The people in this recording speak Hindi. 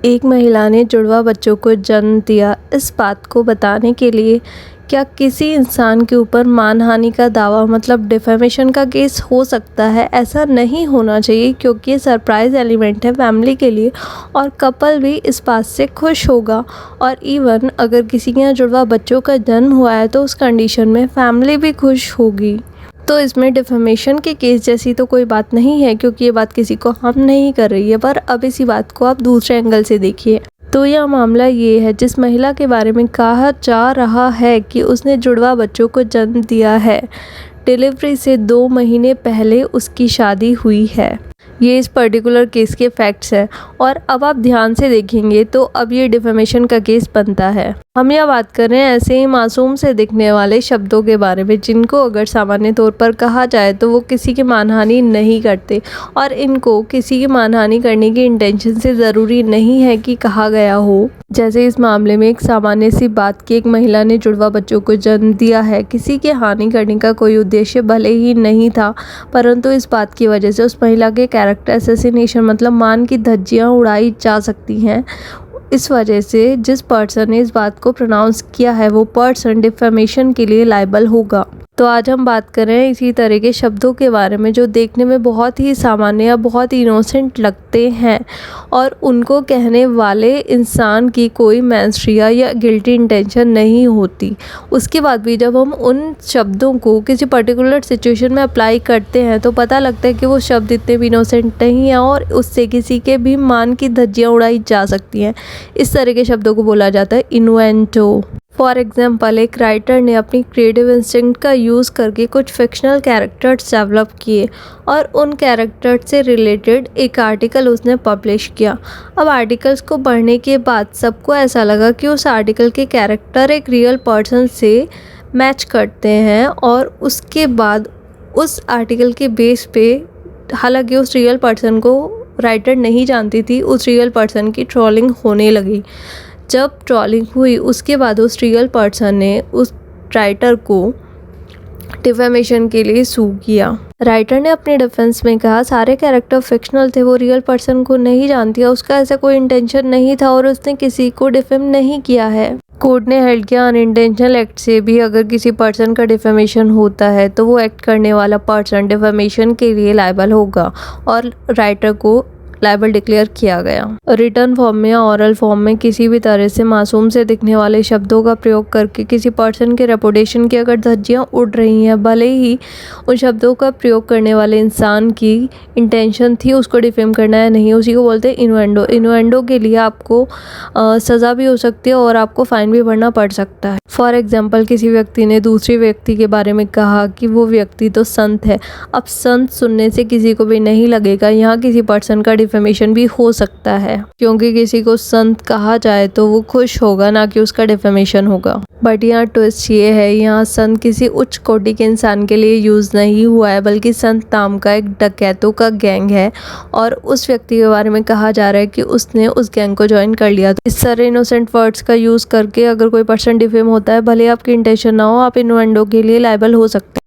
एक महिला ने जुड़वा बच्चों को जन्म दिया। इस बात को बताने के लिए क्या किसी इंसान के ऊपर मानहानि का दावा मतलब डिफेमेशन का केस हो सकता है? ऐसा नहीं होना चाहिए क्योंकि ये सरप्राइज एलिमेंट है फैमिली के लिए और कपल भी इस बात से खुश होगा। और इवन अगर किसी के यहाँ जुड़वा बच्चों का जन्म हुआ है तो उस कंडीशन में फैमिली भी खुश होगी। तो इसमें डिफेमेशन के केस जैसी तो कोई बात नहीं है क्योंकि ये बात किसी को हार्म नहीं कर रही है। पर अब इसी बात को आप दूसरे एंगल से देखिए तो यह मामला ये है जिस महिला के बारे में कहा जा रहा है कि उसने जुड़वा बच्चों को जन्म दिया है। डिलीवरी से 2 महीने पहले उसकी शादी हुई है। ये इस पर्टिकुलर केस के फैक्ट्स हैं और अब आप ध्यान से देखेंगे तो अब ये डिफेमेशन का केस बनता है। हम यह बात कर रहे हैं ऐसे ही मासूम से दिखने वाले शब्दों के बारे में जिनको अगर सामान्य तौर पर कहा जाए तो वो किसी की मानहानि नहीं करते और इनको किसी की मानहानि करने की इंटेंशन से ज़रूरी नहीं है कि कहा गया हो। जैसे इस मामले में एक सामान्य सी बात कि एक महिला ने जुड़वा बच्चों को जन्म दिया है। किसी की हानि करने का कोई उद्देश्य भले ही नहीं था परंतु इस बात की वजह से उस महिला के कैरेक्टर असैसिनेशन मतलब मान की धज्जियाँ उड़ाई जा सकती हैं। इस वजह से जिस पर्सन ने इस बात को प्रोनाउंस किया है वो पर्सन डिफेमेशन के लिए लायबल होगा। तो आज हम बात कर रहे हैं इसी तरह के शब्दों के बारे में जो देखने में बहुत ही सामान्य या बहुत ही इनोसेंट लगते हैं और उनको कहने वाले इंसान की कोई मैंसरिया या गिल्टी इंटेंशन नहीं होती। उसके बाद भी जब हम उन शब्दों को किसी पर्टिकुलर सिचुएशन में अप्लाई करते हैं तो पता लगता है कि वो शब्द इतने भी इनोसेंट नहीं हैं और उससे किसी के भी मान की धज्जियाँ उड़ाई जा सकती हैं। इस तरह के शब्दों को बोला जाता है इनुएंटो। फॉर एग्जाम्पल एक राइटर ने अपनी क्रिएटिव इंस्टिंक्ट का यूज़ करके कुछ फिक्शनल कैरेक्टर्स डेवलप किए और उन कैरेक्टर्स से रिलेटेड एक आर्टिकल उसने पब्लिश किया। अब आर्टिकल्स को पढ़ने के बाद सबको ऐसा लगा कि उस आर्टिकल के कैरेक्टर एक रियल पर्सन से मैच करते हैं और उसके बाद उस आर्टिकल के बेस पे हालांकि उस रियल पर्सन को राइटर नहीं जानती थी उस रियल पर्सन की ट्रोलिंग होने लगी। जब ट्रोलिंग हुई उसके बाद उस रियल पर्सन ने उस राइटर को डिफेमेशन के लिए सू किया। राइटर ने अपने डिफेंस में कहा सारे कैरेक्टर फिक्शनल थे, वो रियल पर्सन को नहीं जानती है, उसका ऐसा कोई इंटेंशन नहीं था और उसने किसी को डिफेम नहीं किया है। कोर्ट ने हेल्ड किया अनइंटेंशनल एक्ट से भी अगर किसी पर्सन का डिफेमेशन होता है तो वो एक्ट करने वाला पर्सन डिफेमेशन के लिए लायबल होगा और राइटर को लायबल डिक्लेयर किया गया। रिटर्न फॉर्म में या ऑरल फॉर्म में किसी भी तरह से मासूम से दिखने वाले शब्दों का प्रयोग करके किसी पर्सन के रेपुटेशन की अगर धज्जियाँ उड़ रही हैं भले ही उन शब्दों का प्रयोग करने वाले इंसान की इंटेंशन थी उसको डिफेम करना है नहीं, उसी को बोलते हैं इनुएंडो। इनुएंडो के लिए आपको सज़ा भी हो सकती है और आपको फ़ाइन भी भरना पड़ सकता है। फॉर एग्जाम्पल किसी व्यक्ति ने दूसरे व्यक्ति के बारे में कहा कि वो व्यक्ति तो संत है। अब संत सुनने से किसी को भी नहीं लगेगा, यहाँ किसी पर्सन का डिफेमेशन भी हो सकता है क्योंकि किसी को संत कहा जाए तो वो खुश होगा ना कि उसका डिफेमेशन होगा। बट यहाँ ट्विस्ट ये है, यहाँ संत किसी उच्च कोटि के इंसान के लिए यूज़ नहीं हुआ है बल्कि संत नाम का एक डकैतों का गैंग है और उस व्यक्ति के बारे में कहा जा रहा है कि उसने उस गैंग को ज्वाइन कर लिया। तो इस तरह इनोसेंट वर्ड्स का यूज़ करके अगर कोई पर्सन डिफेम होता है भले आपकी इंटेंशन ना हो आप इनुएंडो के लिए लायबल हो सकते हैं।